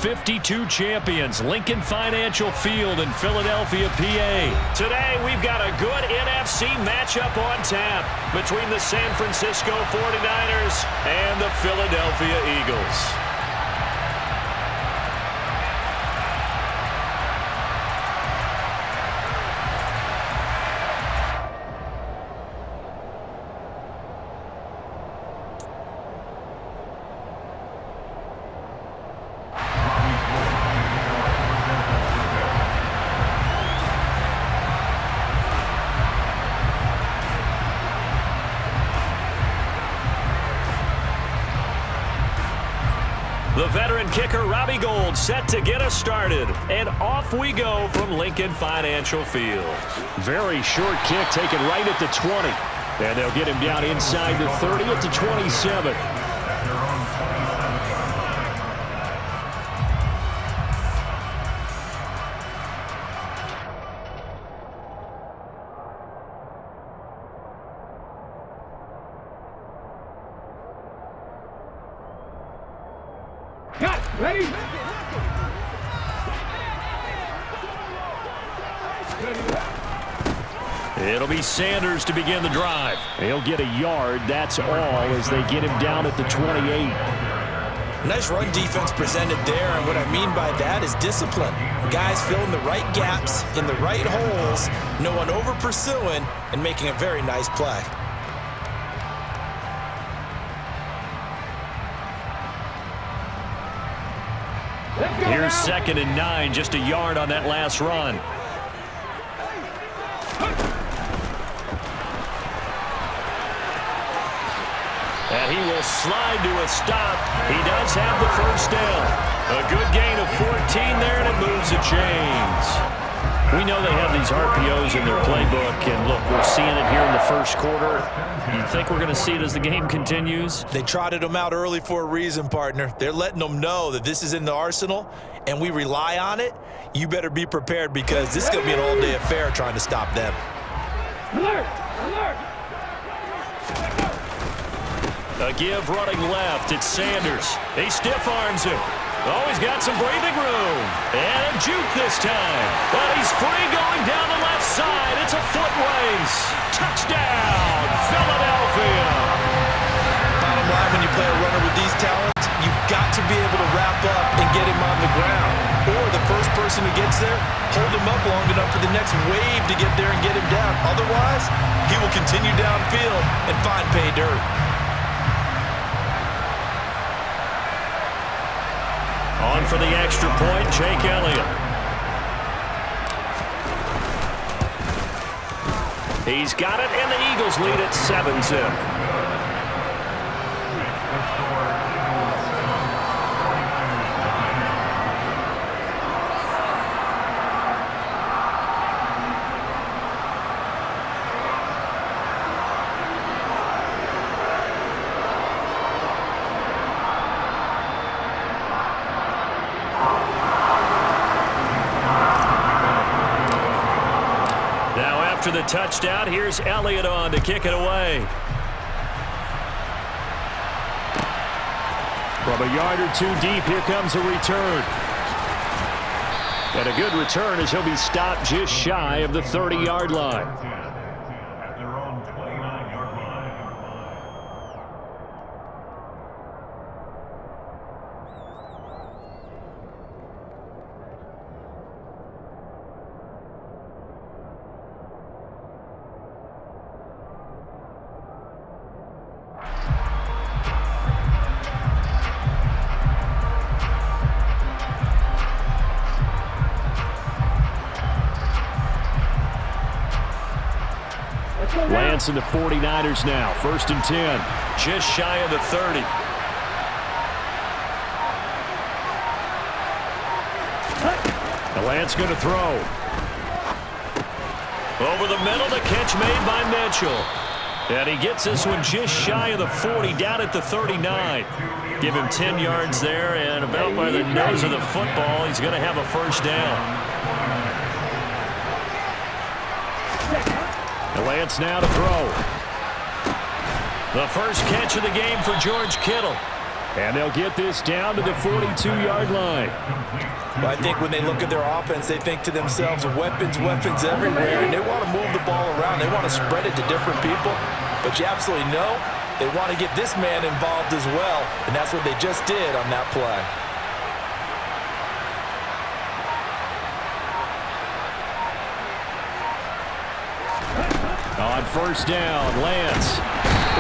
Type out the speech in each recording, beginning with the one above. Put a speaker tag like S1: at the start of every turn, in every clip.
S1: 52 champions, Lincoln Financial Field in Philadelphia, PA. Today, we've got a good NFC matchup on tap between the San Francisco 49ers and the Philadelphia Eagles. The veteran kicker, Robbie Gould, set to get us started. And off we go from Lincoln Financial Field. Very short kick taken right at the 20. And they'll get him down inside the 30 at the 27.
S2: Ready?
S1: It'll be Sanders to begin the drive. He'll get a yard, that's all, as they get him down at the 28.
S3: Nice run defense presented there, and what I mean by that is discipline. Guys filling the right gaps in the right holes, no one over pursuing, and making a very nice play.
S1: Here's 2nd and 9, just a yard on that last run. And he will slide to a stop. He does have the first down. A good gain of 14 there, and it moves the chains. We know they have these RPOs in their playbook, and look, we're seeing it here in the first quarter. You think we're going to see it as the game continues?
S3: They trotted them out early for a reason, partner. They're letting them know that this is in the arsenal, and we rely on it. You better be prepared, because this is going to be an all-day affair trying to stop them.
S2: Alert! Alert!
S1: A give running left. It's Sanders. He stiff arms him. Oh, he's got some breathing room. And a juke this time. But he's free going down the left side. It's a foot race. Touchdown, Philadelphia.
S3: Bottom line, when you play a runner with these talents, you've got to be able to wrap up and get him on the ground. Or the first person who gets there, hold him up long enough for the next wave to get there and get him down. Otherwise, he will continue downfield and find pay dirt.
S1: On for the extra point, Jake Elliott. He's got it, and the Eagles lead at 7-0. After the touchdown, here's Elliott on to kick it away. From a yard or two deep, here comes a return. And a good return as he'll be stopped just shy of the 30-yard line. Lance and the 49ers now. 1st and 10. Just shy of the 30. And Lance going to throw. Over the middle, the catch made by Mitchell. And he gets this one just shy of the 40, down at the 39. Give him 10 yards there, and about by the nose of the football, he's going to have a first down. And Lance now to throw. The first catch of the game for George Kittle. And they'll get this down to the 42-yard line.
S3: Well, I think when they look at their offense, they think to themselves, weapons, weapons everywhere, and they want to move the ball around. They want to spread it to different people, but you absolutely know they want to get this man involved as well, and that's what they just did on that play.
S1: On first down, Lance.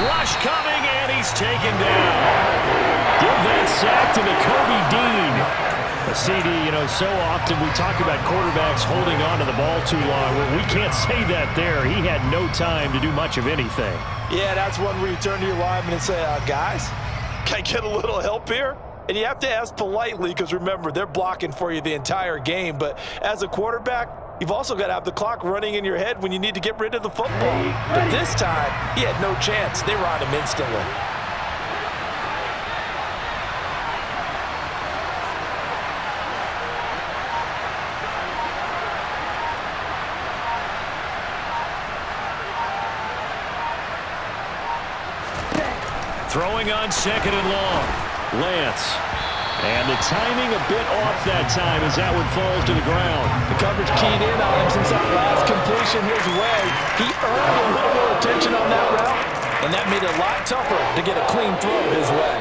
S1: Rush coming, and he's taken down. Give that sack to Kobe Dean. A CD, so often we talk about quarterbacks holding on to the ball too long. Well, we can't say that there. He had no time to do much of anything.
S3: Yeah, that's one where you turn to your lineman and say, guys, can I get a little help here? And you have to ask politely because, remember, they're blocking for you the entire game. But as a quarterback, you've also got to have the clock running in your head when you need to get rid of the football. But this time, he had no chance. They were on him instantly.
S1: Throwing on second and long. Lance. And the timing a bit off that time as that one falls to the ground.
S3: The coverage keyed in on him since that last completion his way. He earned a little more attention on that route, and that made it a lot tougher to get a clean throw his way.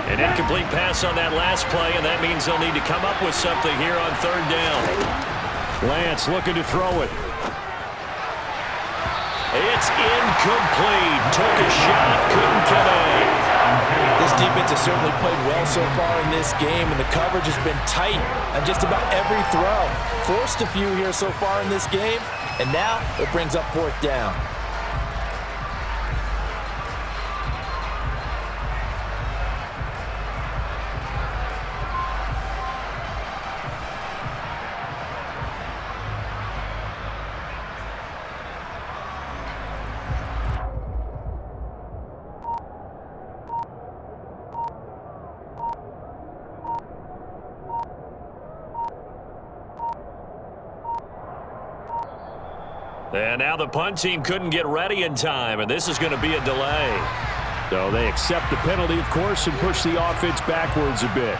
S1: An incomplete pass on that last play, and that means they'll need to come up with something here on third down. Lance looking to throw it. It's incomplete. Took a shot, couldn't connect.
S3: This defense has certainly played well so far in this game, and the coverage has been tight on just about every throw. Forced a few here so far in this game, and now it brings up fourth down.
S1: And now the punt team couldn't get ready in time, and this is going to be a delay. So they accept the penalty, of course, and push the offense backwards a bit.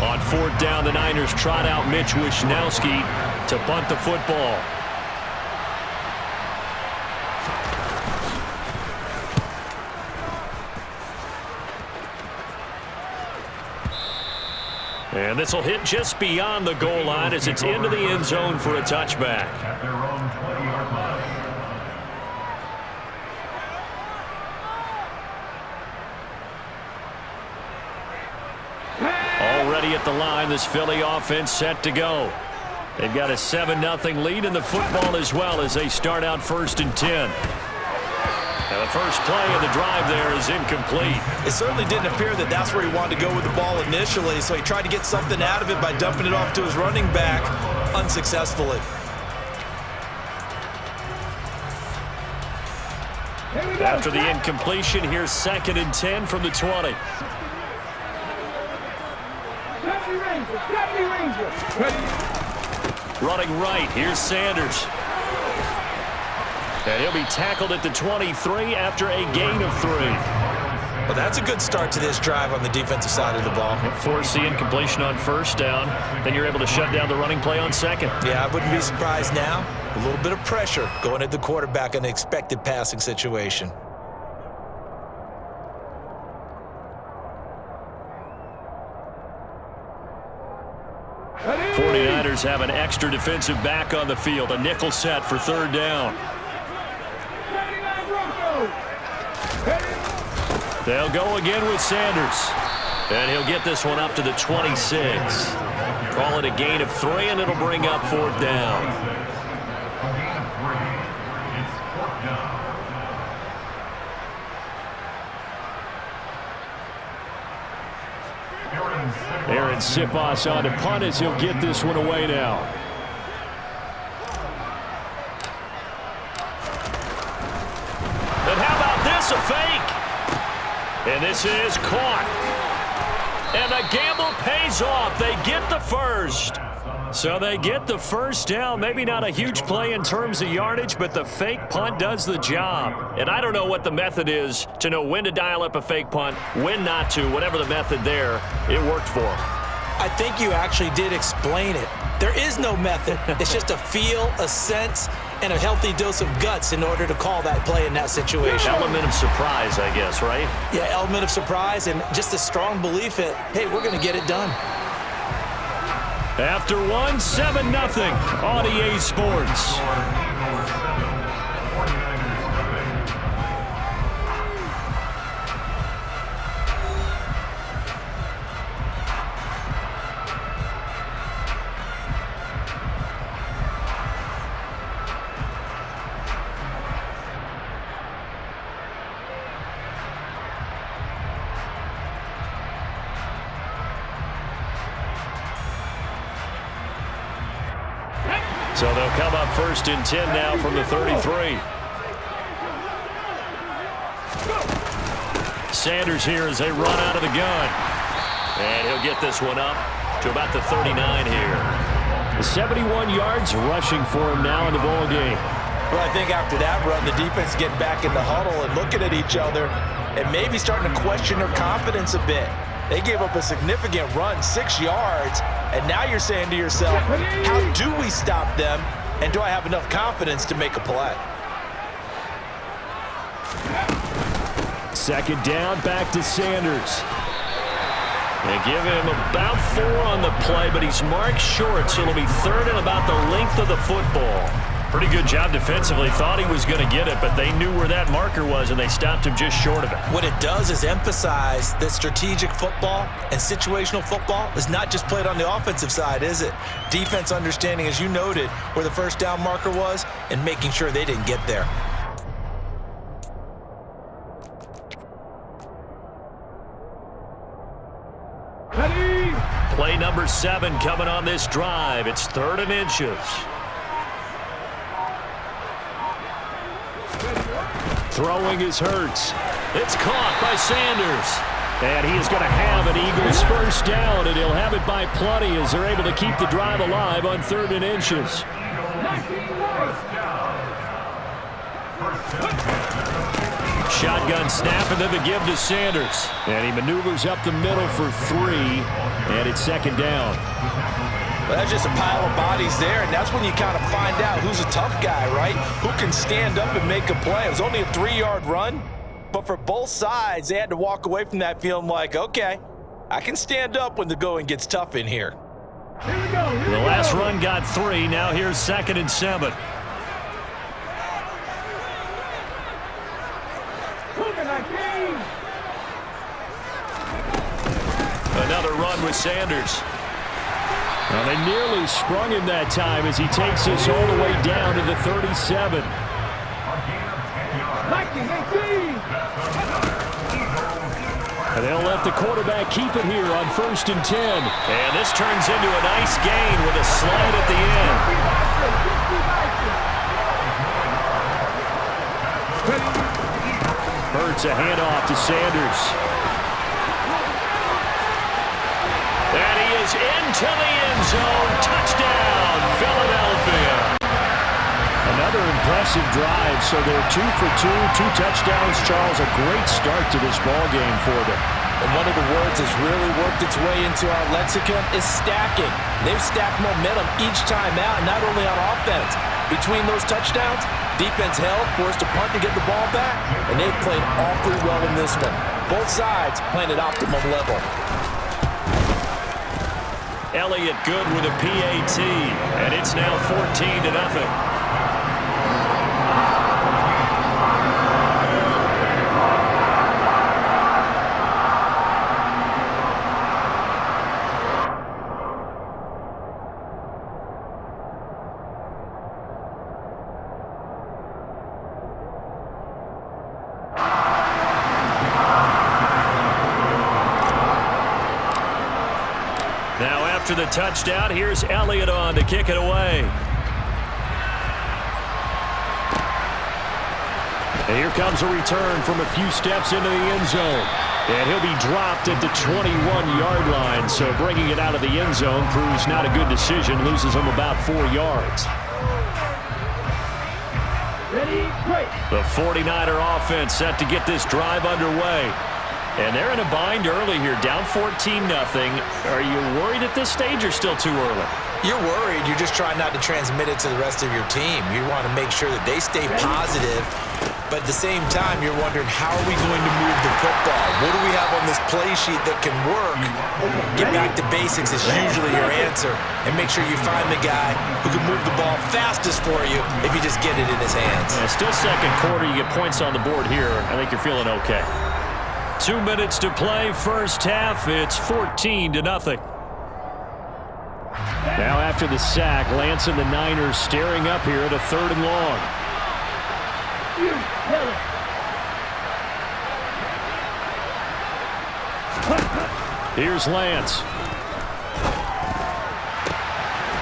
S1: On fourth down, the Niners trot out Mitch Wishnowski to punt the football. And this will hit just beyond the goal line as it's into the end zone for a touchback.
S2: At their own 20-yard line.
S1: Already at the line, this Philly offense set to go. They've got a 7-0 lead in the football as well as they start out 1st and 10. Now the first play of the drive there is incomplete.
S3: It certainly didn't appear that that's where he wanted to go with the ball initially, so he tried to get something out of it by dumping it off to his running back unsuccessfully.
S1: After the incompletion, here's 2nd and 10 from the 20. Running right, here's Sanders. And he'll be tackled at the 23 after a gain of 3.
S3: Well, that's a good start to this drive on the defensive side of the ball.
S1: Force the incompletion on first down. Then you're able to shut down the running play on second.
S3: Yeah, I wouldn't be surprised now. A little bit of pressure going at the quarterback in the expected passing situation.
S1: The 49ers have an extra defensive back on the field. A nickel set for third down. They'll go again with Sanders. And he'll get this one up to the 26. Call it a gain of 3, and it'll bring up 4th down.
S2: Aaron
S1: Sipos on to punt as he'll get this one away now. And how about this, a fake? And this is caught. And the gamble pays off. They get the first. So they get the first down. Maybe not a huge play in terms of yardage, but the fake punt does the job. And I don't know what the method is to know when to dial up a fake punt, when not to. Whatever the method there, it worked for them.
S3: I think you actually did explain it. There is no method. It's just a feel, a sense, and a healthy dose of guts in order to call that play in that situation.
S1: Element of surprise, I guess, right?
S3: Yeah, element of surprise and just a strong belief that, hey, we're going to get it done.
S1: After 7-0 on EA Sports. So they'll come up 1st and 10 now from the 33. Sanders here as they run out of the gun. And he'll get this one up to about the 39 here. 71 yards rushing for him now in the ball game.
S3: Well, I think after that run, the defense getting back in the huddle and looking at each other and maybe starting to question their confidence a bit. They gave up a significant run, 6 yards, and now you're saying to yourself, how do we stop them, and do I have enough confidence to make a play?
S1: 2nd down, back to Sanders. They give him about 4 on the play, but he's marked short, so it'll be 3rd and about the length of the football. Pretty good job defensively. Thought he was going to get it, but they knew where that marker was, and they stopped him just short of it.
S3: What it does is emphasize that strategic football and situational football is not just played on the offensive side, is it? Defense understanding, as you noted, where the 1st down marker was and making sure they didn't get there.
S1: Play number 7 coming on this drive. It's 3rd and inches. Throwing is Hurts. It's caught by Sanders. And he is going to have an Eagles 1st down, and he'll have it by plenty as they're able to keep the drive alive on 3rd and inches. Shotgun snap, and then the give to Sanders. And he maneuvers up the middle for 3, and it's 2nd down.
S3: Well, that's just a pile of bodies there, and that's when you kind of find out who's a tough guy, right? Who can stand up and make a play. It was only a 3-yard run, but for both sides, they had to walk away from that feeling like, okay, I can stand up when the going gets tough in here.
S1: The last run got 3. Now here's 2nd and 7. Another run with Sanders. Well, they nearly sprung him that time as he takes this all the way down to the 37. And they'll let the quarterback keep it here on 1st and 10. And this turns into a nice gain with a slide at the end. Hurts a handoff to Sanders. And he is into the end zone. Touchdown, Philadelphia. Another impressive drive, so they're 2 for 2, 2 touchdowns. Charles, a great start to this ball game for them.
S3: And one of the words that's really worked its way into our lexicon is stacking. They've stacked momentum each time out, and not only on offense. Between those touchdowns, defense held, forced a punt to get the ball back, and they've played awfully well in this one. Both sides playing at optimum level.
S1: Elliott good with a PAT, and it's now 14-0. Now after the touchdown, here's Elliott on to kick it away. And here comes a return from a few steps into the end zone. And he'll be dropped at the 21-yard line. So bringing it out of the end zone proves not a good decision. Loses him about 4 yards. The 49er offense set to get this drive underway. And they're in a bind early here, down 14-0. Are you worried at this stage or still too early?
S3: You're worried. You're just trying not to transmit it to the rest of your team. You want to make sure that they stay positive. But at the same time, you're wondering, how are we going to move the football? What do we have on this play sheet that can work? Get back to basics is usually your answer. And make sure you find the guy who can move the ball fastest for you if you just get it in his hands.
S1: Yeah, still second quarter. You get points on the board here. I think you're feeling okay. 2 minutes to play, first half. It's 14-0. Now after the sack, Lance and the Niners staring up here at a 3rd and long. Here's Lance.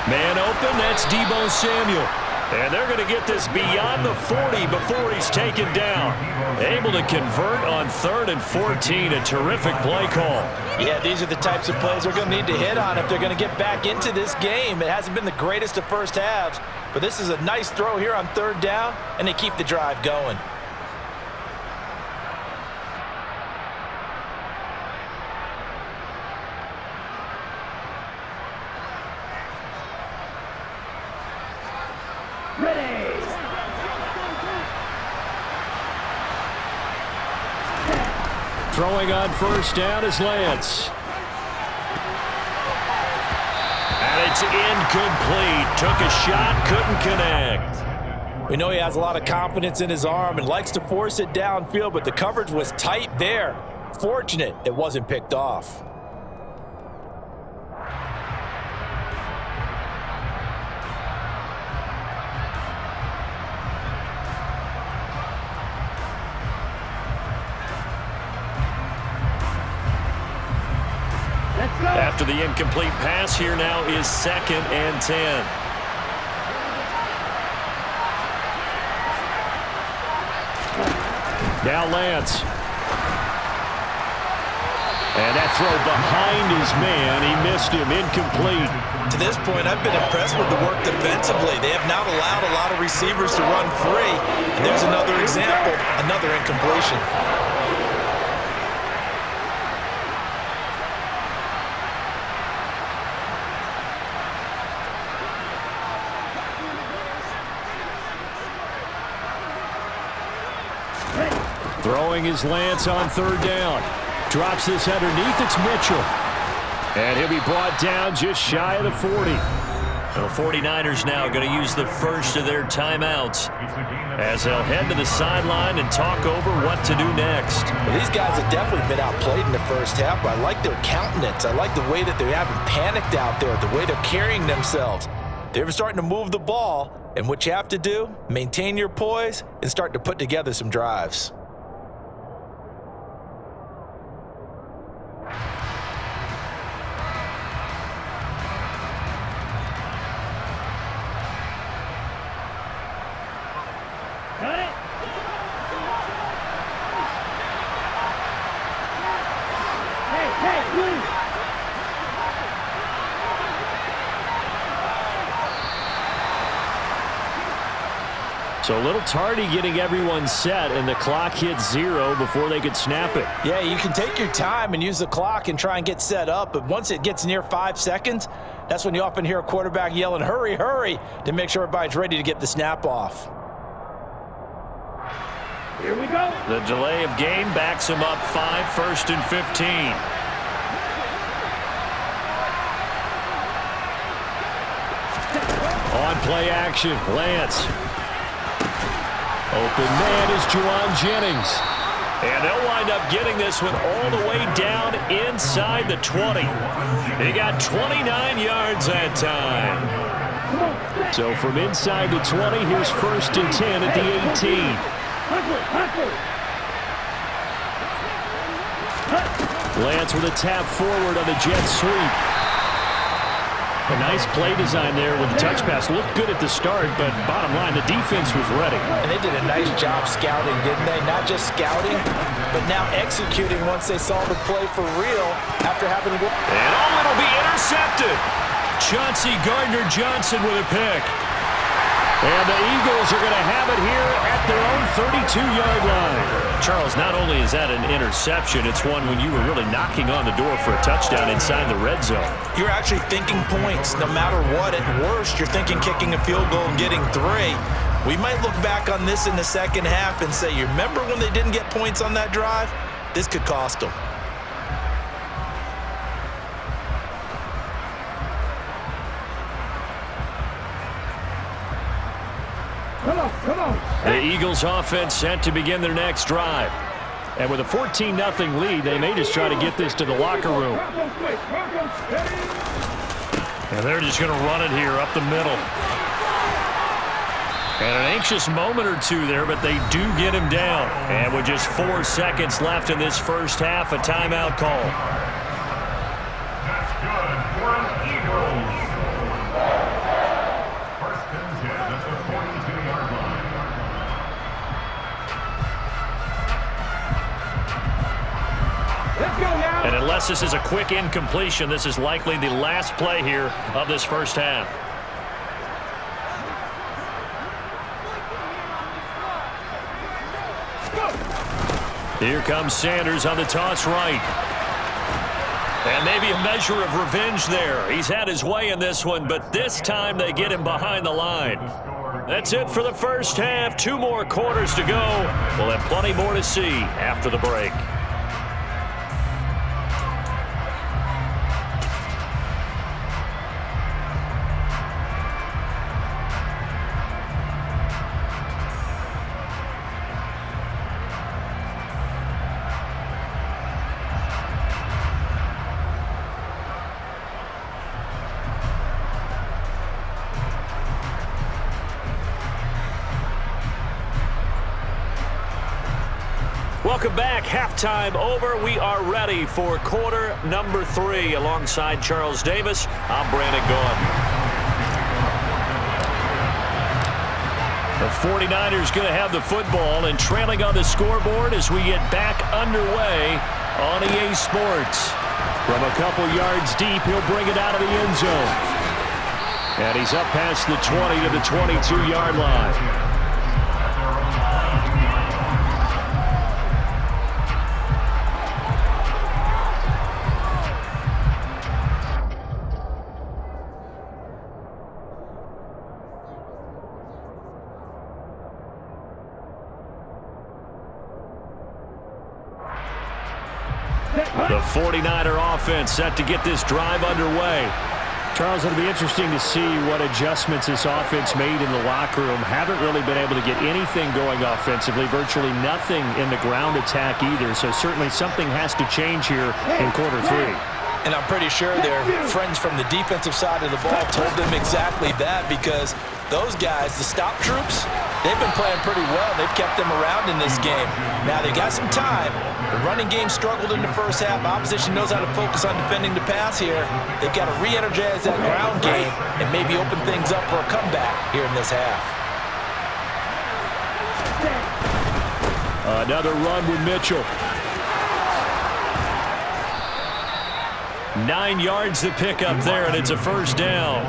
S1: Man open, that's Deebo Samuel. And they're going to get this beyond the 40 before he's taken down. Able to convert on 3rd and 14. A terrific play call.
S3: Yeah, these are the types of plays they're going to need to hit on if they're going to get back into this game. It hasn't been the greatest of first halves, but this is a nice throw here on 3rd down, and they keep the drive going.
S1: Throwing on 1st down is Lance. And it's incomplete. Took a shot, couldn't connect.
S3: We know he has a lot of confidence in his arm and likes to force it downfield, but the coverage was tight there. Fortunate it wasn't picked off.
S1: After the incomplete pass, here now is 2nd and 10. Now Lance. And that throw behind his man. He missed him. Incomplete.
S3: To this point, I've been impressed with the work defensively. They have not allowed a lot of receivers to run free. And there's another example, another incompletion.
S1: Throwing his Lance on 3rd down. Drops this underneath. It's Mitchell. And he'll be brought down just shy of the 40. The 49ers now going to use the first of their timeouts as they'll head to the sideline and talk over what to do next.
S3: Well, these guys have definitely been outplayed in the first half, but I like their countenance. I like the way that they haven't panicked out there, the way they're carrying themselves. They're starting to move the ball, and what you have to do, maintain your poise and start to put together some drives.
S1: So a little tardy getting everyone set, and the clock hits 0 before they could snap it.
S3: Yeah, you can take your time and use the clock and try and get set up, but once it gets near 5 seconds, that's when you often hear a quarterback yelling, hurry, hurry, to make sure everybody's ready to get the snap off.
S1: Here we go. The delay of game backs him up 5, 1st and 15. On play action, Lance. Open man is Juwan Jennings. And they'll wind up getting this one all the way down inside the 20. They got 29 yards that time. So from inside the 20, here's 1st and 10 at the 18. Lance with a tap forward on the jet sweep. A nice play design there with the touch pass. Looked good at the start, but bottom line, the defense was ready.
S3: And they did a nice job scouting, didn't they? Not just scouting, but now executing once they saw the play for real after having...
S1: And it'll be intercepted. Chauncey Gardner-Johnson with a pick. And the Eagles are going to have it here at their own 32-yard line. Charles, not only is that an interception, it's one when you were really knocking on the door for a touchdown inside the red zone.
S3: You're actually thinking points no matter what. At worst, you're thinking kicking a field goal and getting 3. We might look back on this in the second half and say, you remember when they didn't get points on that drive? This could cost them.
S1: The Eagles offense set to begin their next drive. And with a 14-0 lead, they may just try to get this to the locker room. And they're just going to run it here up the middle. And an anxious moment or two there, but they do get him down. And with just 4 seconds left in this first half, a timeout call.
S2: That's good for an Eagles. First and 10 at the 42-yard line.
S1: And unless this is a quick incompletion, this is likely the last play here of this first half. Here comes Sanders on the toss right. And maybe a measure of revenge there. He's had his way in this one, but this time they get him behind the line. That's it for the first half. 2 more quarters to go. We'll have plenty more to see after the break. Welcome back. Halftime over. We are ready for quarter number 3. Alongside Charles Davis, I'm Brandon Gaudin. The 49ers going to have the football and trailing on the scoreboard as we get back underway on EA Sports. From a couple yards deep, he'll bring it out of the end zone. And he's up past the 20 to the 22-yard line. The 49er offense set to get this drive underway. Charles, it'll be interesting to see what adjustments this offense made in the locker room. Haven't really been able to get anything going offensively, virtually nothing in the ground attack either. So certainly something has to change here in quarter 3.
S3: And I'm pretty sure their friends from the defensive side of the ball told them exactly that, because those guys, the stop troops, they've been playing pretty well. They've kept them around in this game. Now they got some time. The running game struggled in the first half. Opposition knows how to focus on defending the pass here. They've got to re-energize that ground game and maybe open things up for a comeback here in this half.
S1: Another run with Mitchell. 9 yards to pick up there, and it's a first down.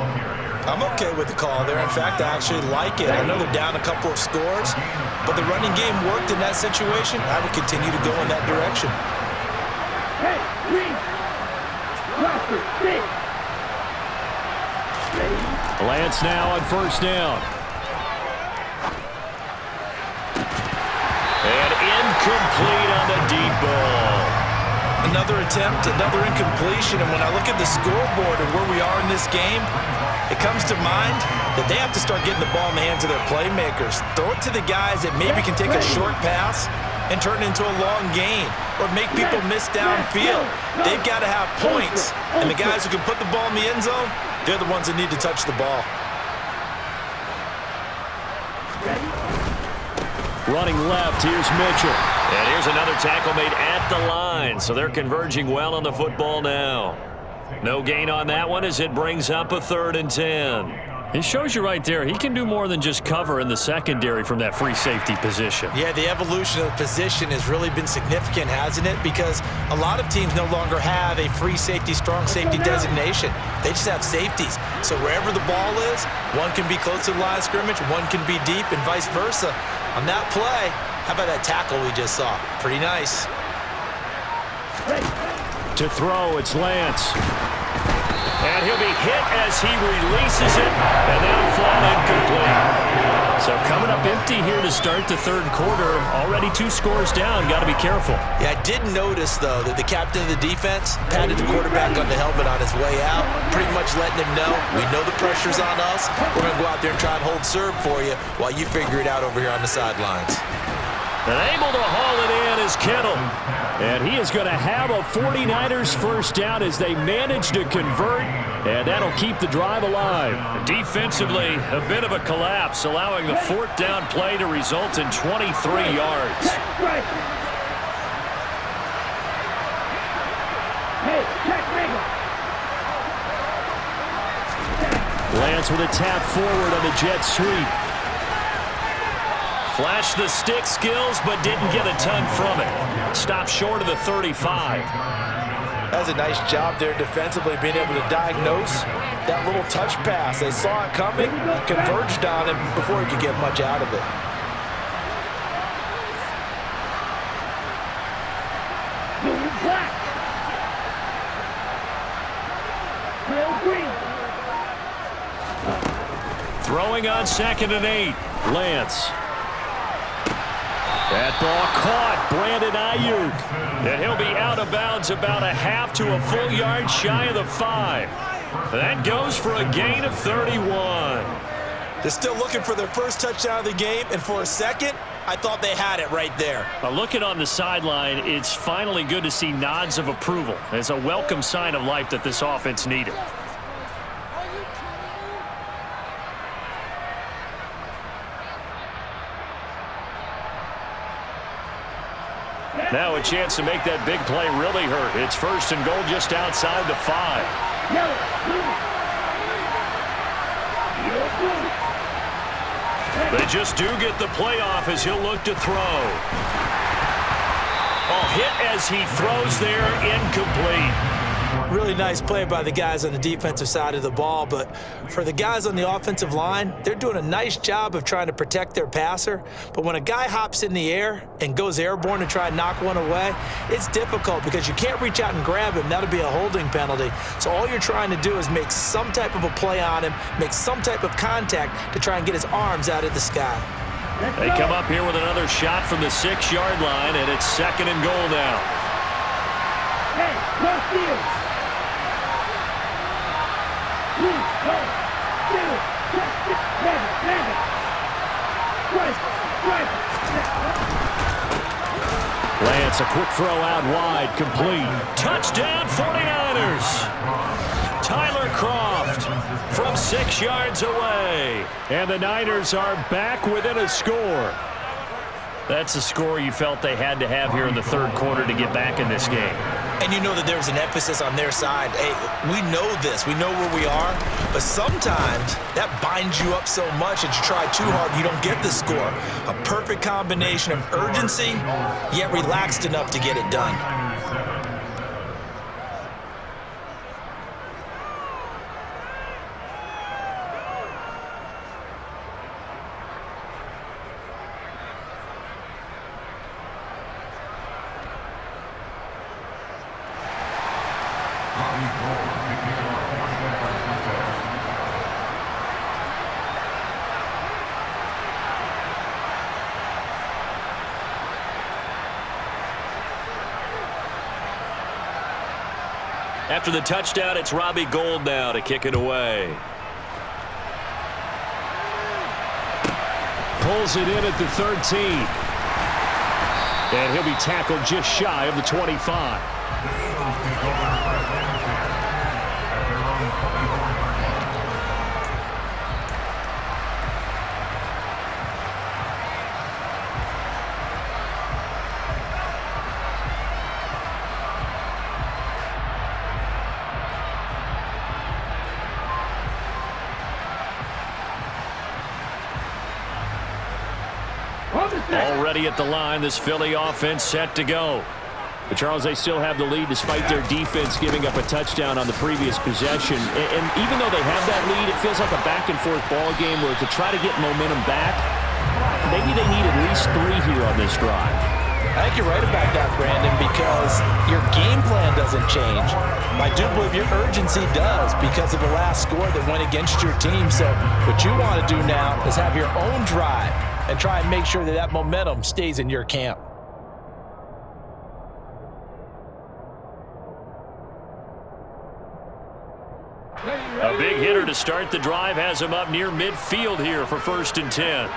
S3: I'm okay with the call there. In fact, I actually like it. I know they're down a couple of scores, but the running game worked in that situation. I would continue to go in that direction.
S1: Lance now on first down. And incomplete on the deep ball.
S3: Another attempt, another incompletion, and when I look at the scoreboard and where we are in this game, it comes to mind that they have to start getting the ball in the hands of their playmakers. Throw it to the guys that maybe can take a short pass and turn it into a long gain or make people miss downfield. They've got to have points, and the guys who can put the ball in the end zone, they're the ones that need to touch the ball.
S1: Running left, here's Mitchell. And here's another tackle made at the line, so they're converging well on the football now. No gain on that one as it brings up a 3rd and 10. It shows you right there, he can do more than just cover in the secondary from that free safety position.
S3: Yeah, the evolution of the position has really been significant, hasn't it? Because a lot of teams no longer have a free safety, strong safety designation. They just have safeties. So wherever the ball is, one can be close to the line of scrimmage, one can be deep, and vice versa. On that play, how about that tackle we just saw? Pretty nice.
S1: To throw, it's Lance. And he'll be hit as he releases it, and that'll fall incomplete. So coming up empty here to start the 3rd quarter. Already 2 scores down. Got to be careful.
S3: Yeah, I did notice, though, that the captain of the defense patted the quarterback on the helmet on his way out, pretty much letting him know, we know the pressure's on us. We're going to go out there and try and hold serve for you while you figure it out over here on the sidelines.
S1: And able to haul it in is Kittle. And he is going to have a 49ers first down as they manage to convert, and that'll keep the drive alive. Defensively, a bit of a collapse, allowing the 4th down play to result in 23 yards. Lance with a tap forward on the jet sweep. Flashed the stick skills, but didn't get a ton from it. Stopped short of the 35.
S3: That's a nice job there defensively, being able to diagnose that little touch pass. They saw it coming, converged on him before he could get much out of it.
S1: Throwing on 2nd and 8. Lance. That ball caught. Brandon Ayuk. And he'll be out of bounds about a half to a full yard shy of the 5. That goes for a gain of 31.
S3: They're still looking for their first touchdown of the game, and for a second, I thought they had it right there.
S1: Looking on the sideline, it's finally good to see nods of approval. It's a welcome sign of life that this offense needed. Now a chance to make that big play really hurt. It's 1st and goal just outside the 5. They just do get the play off as he'll look to throw. Hit as he throws there, incomplete.
S3: Really nice play by the guys on the defensive side of the ball, but for the guys on the offensive line, they're doing a nice job of trying to protect their passer. But when a guy hops in the air and goes airborne to try and knock one away, it's difficult because you can't reach out and grab him. That'll be a holding penalty. So all you're trying to do is make some type of a play on him, make some type of contact to try and get his arms out of the sky.
S1: They come up here with another shot from the 6-yard line, and it's 2nd and goal now. Hey, no field. Lance, a quick throw out wide, complete. Touchdown, 49ers. Tyler Croft from 6 yards away. And the Niners are back within a score. That's a score you felt they had to have here in the 3rd quarter to get back in this game.
S3: And you know that there was an emphasis on their side. Hey, we know this. We know where we are. But sometimes that binds you up so much that you try too hard, you don't get the score. A perfect combination of urgency, yet relaxed enough to get it done.
S1: After the touchdown, it's Robbie Gould now to kick it away. Pulls it in at the 13. And he'll be tackled just shy of the 25. Already at the line, this Philly offense set to go. But Charles, they still have the lead despite their defense giving up a touchdown on the previous possession. And even though they have that lead, it feels like a back-and-forth ball game where to try to get momentum back, maybe they need at least 3 here on this drive.
S3: I think you're right about that, Brandon, because your game plan doesn't change. I do believe your urgency does because of the last score that went against your team. So what you want to do now is have your own drive and try and make sure that that momentum stays in your camp.
S1: A big hitter to start the drive has him up near midfield here for 1st and 10.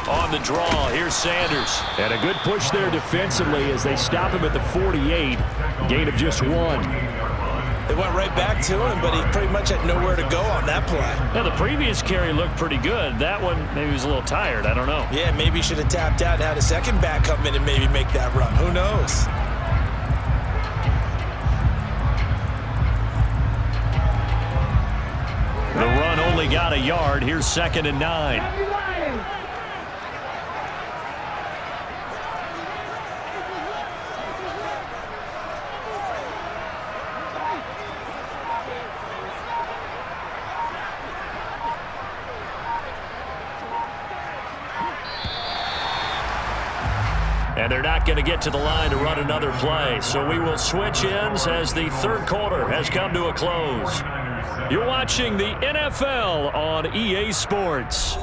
S1: On the draw, here's Sanders. And a good push there defensively as they stop him at the 48. Gain of just 1.
S3: They went right back to him, but he pretty much had nowhere to go on that play.
S1: Now, the previous carry looked pretty good. That one, maybe he was a little tired. I don't know.
S3: Yeah, maybe he should have tapped out and had a second back come in and maybe make that run. Who knows?
S1: The run only got a yard. Here's 2nd and 9. And they're not going to get to the line to run another play. So we will switch ends as the 3rd quarter has come to a close. You're watching the NFL on EA Sports.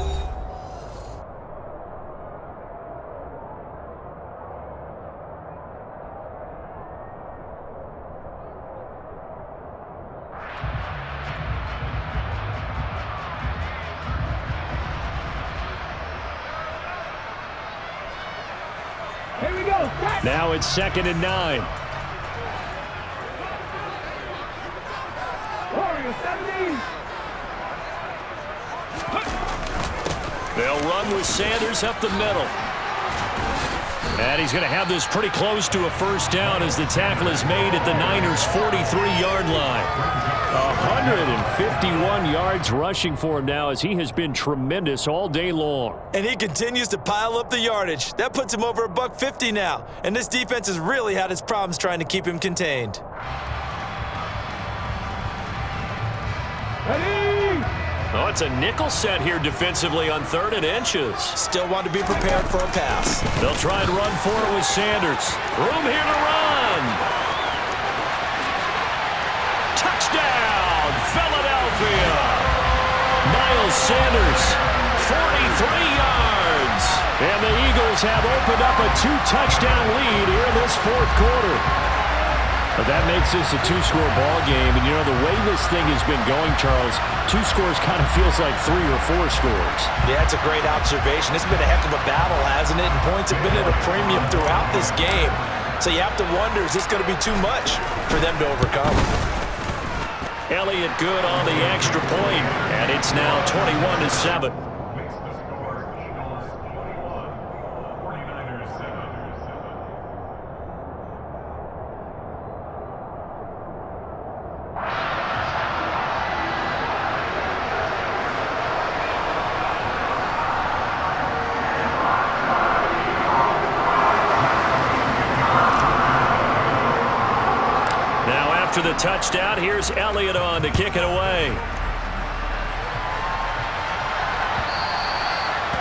S1: Now it's 2nd and 9. They'll run with Sanders up the middle. And he's going to have this pretty close to a 1st down as the tackle is made at the Niners' 43-yard line. 151 yards rushing for him now as he has been tremendous all day long.
S3: And he continues to pile up the yardage. That puts him over $150 now. And this defense has really had its problems trying to keep him contained.
S1: Oh, it's a nickel set here defensively on 3rd and inches.
S3: Still want to be prepared for a pass.
S1: They'll try and run for it with Sanders. Room here to run. Touchdown, Philadelphia. Miles Sanders, 43 yards. And the Eagles have opened up a 2-touchdown lead here in this 4th quarter. But that makes this a 2-score ball game. And, you know, the way this thing has been going, Charles, 2 scores kind of feels like 3 or 4 scores.
S3: Yeah, it's a great observation. It's been a heck of a battle, hasn't it? And points have been at a premium throughout this game. So you have to wonder, is this going to be too much for them to overcome?
S1: Elliott good on the extra point, and it's now 21-7. After the touchdown, here's Elliott on to kick it away.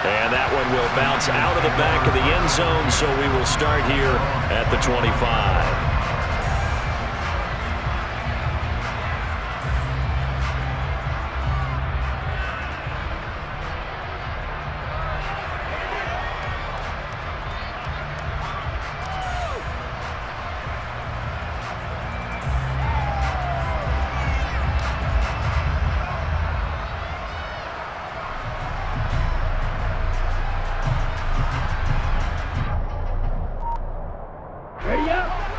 S1: And that one will bounce out of the back of the end zone, so we will start here at the 25.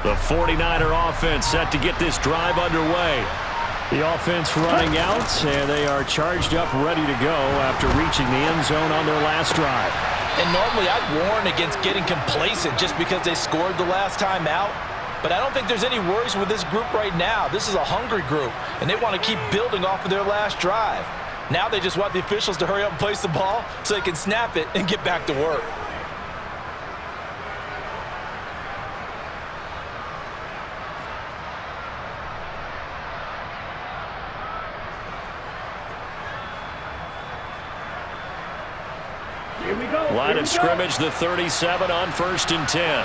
S1: The 49er offense set to get this drive underway. The offense running out, and they are charged up, ready to go after reaching the end zone on their last drive.
S3: And normally I'd warn against getting complacent just because they scored the last time out. But I don't think there's any worries with this group right now. This is a hungry group, and they want to keep building off of their last drive. Now they just want the officials to hurry up and place the ball so they can snap it and get back to work.
S1: Line of scrimmage, the 37 on 1st and 10.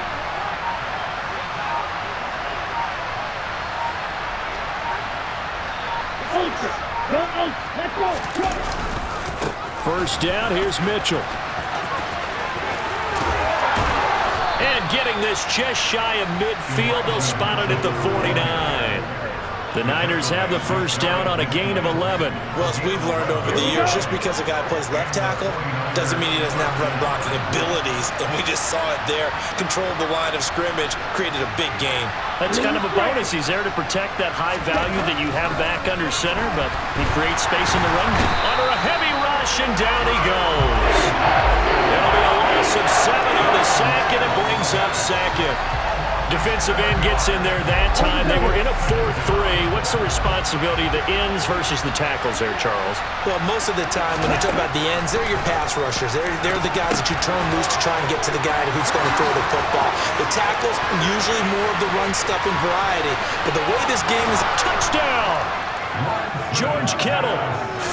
S1: First down, here's Mitchell. And getting this just shy of midfield, they'll spot it at the 49. The Niners have the first down on a gain of 11.
S3: Well, as we've learned over the years, just because a guy plays left tackle doesn't mean he doesn't have run blocking abilities. And we just saw it there. Controlled the line of scrimmage, created a big gain.
S1: That's kind of a bonus. He's there to protect that high value that you have back under center, but he creates space in the run. Under a heavy rush, and down he goes. It'll be a loss of 7 on the sack, and it brings up second. Defensive end gets in there that time. They were in a 4-3. What's the responsibility of the ends versus the tackles there, Charles?
S3: Well, most of the time when you talk about the ends, they're your pass rushers. They're the guys that you turn loose to try and get to the guy who's going to throw the football. The tackles, usually more of the run-stuffing variety. But the way this game is...
S1: Touchdown! George Kittle,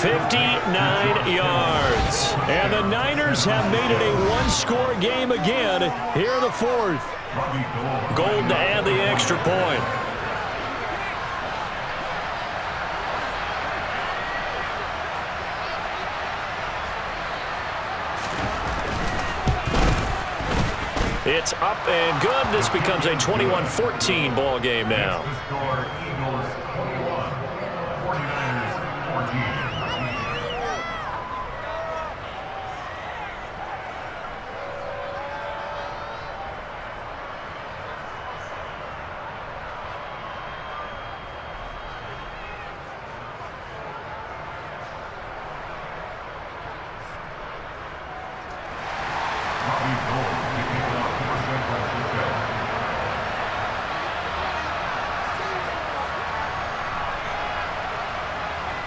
S1: 59 yards. And the Niners have made it a one-score game again here in the fourth. Gold to add the extra point. It's up and good. This becomes a 21-14 ball game now.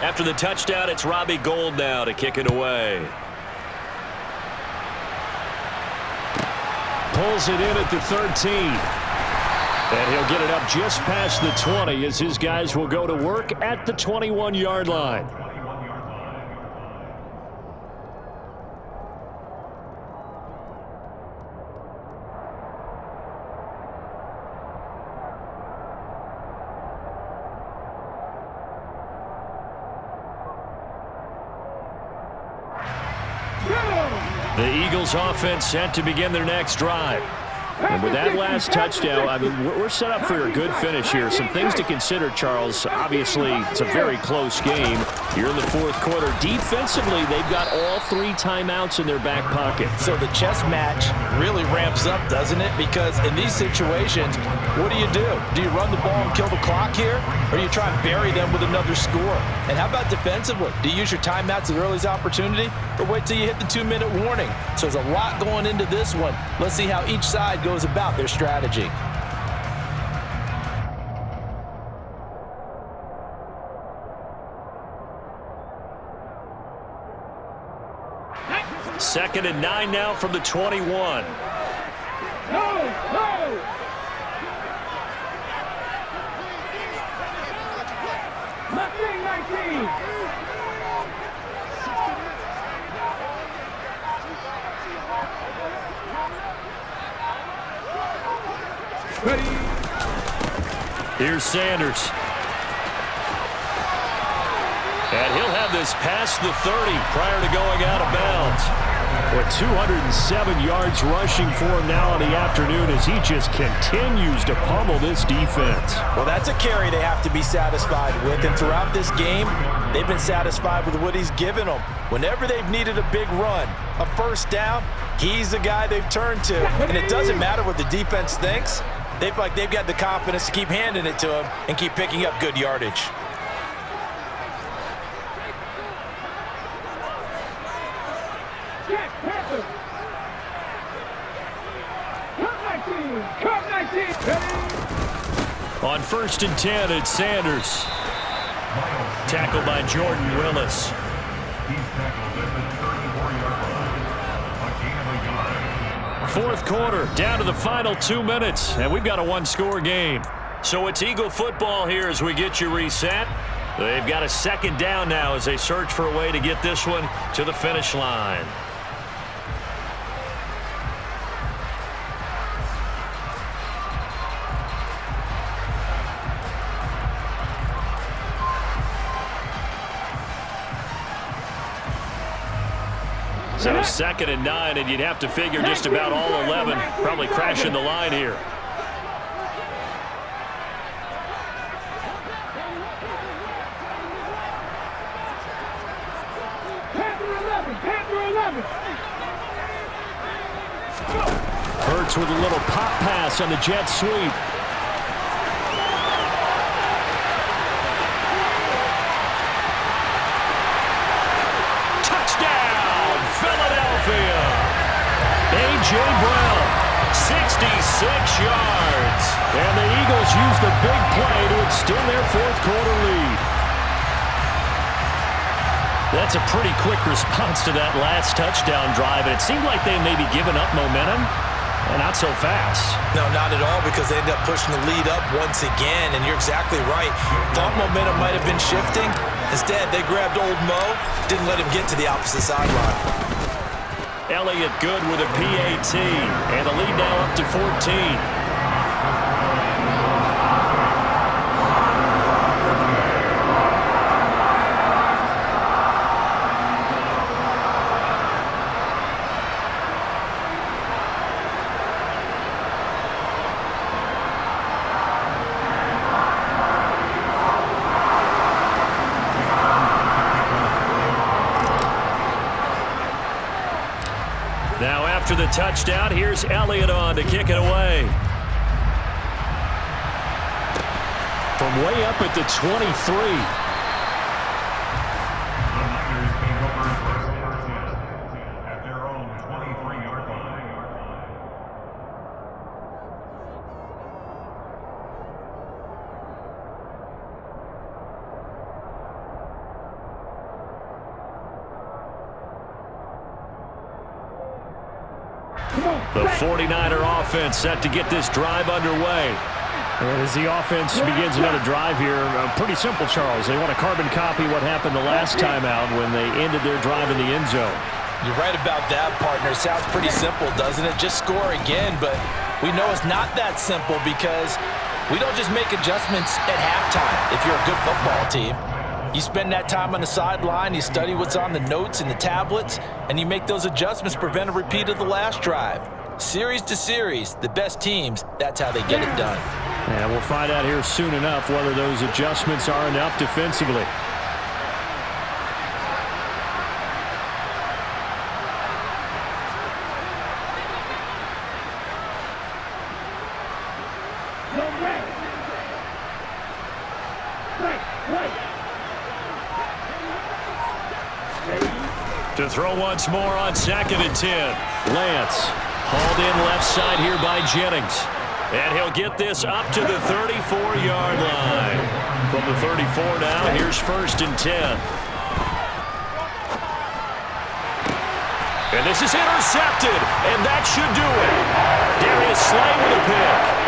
S1: After the touchdown, it's Robbie Gould now to kick it away. Pulls it in at the 13. And he'll get it up just past the 20 as his guys will go to work at the 21-yard line. The Eagles offense set to begin their next drive. And with that last touchdown, I mean, we're set up for a good finish here. Some things to consider, Charles. Obviously, it's a very close game. You're in the fourth quarter. Defensively, they've got all 3 timeouts in their back pocket.
S3: So the chess match really ramps up, doesn't it? Because in these situations, what do? Do you run the ball and kill the clock here? Or do you try and bury them with another score? And how about defensively? Do you use your timeouts at earliest opportunity? Or wait till you hit the 2-minute warning? So there's a lot going into this one. Let's see how each side goes about their strategy.
S1: Second and 9 now from the 21. Here's Sanders. And he'll have this past the 30 prior to going out of bounds. With 207 yards rushing for him now on the afternoon as he just continues to pummel this defense.
S3: Well, that's a carry they have to be satisfied with. And throughout this game, they've been satisfied with what he's given them. Whenever they've needed a big run, a first down, he's the guy they've turned to. And it doesn't matter what the defense thinks. They feel like they've got the confidence to keep handing it to him and keep picking up good yardage.
S1: On 1st and 10, it's Sanders. Tackled by Jordan Willis.
S2: He's tackled at the 34-yard line. A gain of a yard.
S1: 4th quarter, down to the final 2 minutes, and we've got a one-score game. So it's Eagle football here as we get you reset. They've got a 2nd down now as they search for a way to get this one to the finish line. So 2nd and 9, and you'd have to figure just about all 11 probably crashing the line here. Hurts with a little pop pass on the jet sweep. Touchdown, Philadelphia! A.J. Brown, 66 yards. And the Eagles use the big play to extend their 4th quarter lead. That's a pretty quick response to that last touchdown drive, and it seemed like they may be giving up momentum. Not so fast.
S3: No, not at all, because they end up pushing the lead up once again, and you're exactly right. Thought momentum might have been shifting. Instead, they grabbed old Mo, didn't let him get to the opposite sideline.
S1: Elliott good with a PAT, and the lead now up to 14. Now after the touchdown, here's Elliott on to kick it away. From way up at the 23. The 49er offense set to get this drive underway. And as the offense begins another drive here, pretty simple, Charles. They want to carbon copy what happened the last time out when they ended their drive in the end zone.
S3: You're right about that, partner. Sounds pretty simple, doesn't it? Just score again, but we know it's not that simple because we don't just make adjustments at halftime if you're a good football team. You spend that time on the sideline, you study what's on the notes and the tablets, and you make those adjustments to prevent a repeat of the last drive. Series to series, the best teams, that's how they get it done.
S1: And we'll find out here soon enough whether those adjustments are enough defensively. To throw once more on 2nd and 10. Lance hauled in left side here by Jennings. And he'll get this up to the 34-yard line. From the 34 now, here's 1st and 10. And this is intercepted, and that should do it. Darius Slay with a pick.